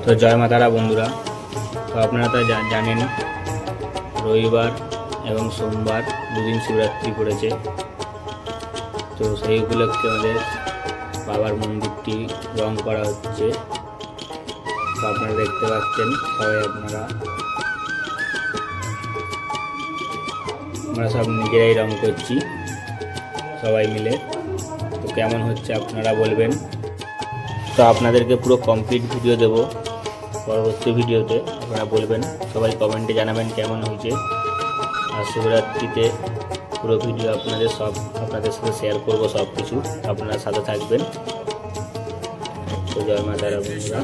তো জয় মা তারা বন্ধুরা। তো আপনারা তো জানেন রবিবার এবং সোমবার দুদিন শিবরাত্রি পড়েছে। তো সেই উপলক্ষে আমাদের বাবার মন্দিরটি রং করা হচ্ছে। তো আপনারা দেখতে পাচ্ছেন সবাই, আমরা সব নিজেরাই রং করছি সবাই মিলে। তো কেমন হচ্ছে আপনারা বলবেন। তো আপনাদেরকে পুরো কমপ্লিট ভিডিও দেব পরবর্তী ভিডিওতে, আপনারা বলবেন, সবাই কমেন্টে জানাবেন কেমন হয়েছে। আর শিবরাত্রিতে পুরো ভিডিও আপনাদের সাথে শেয়ার করব, সব কিছু আপনারা সাথে থাকবেন। তো জয় মা তারা বন্ধুরা।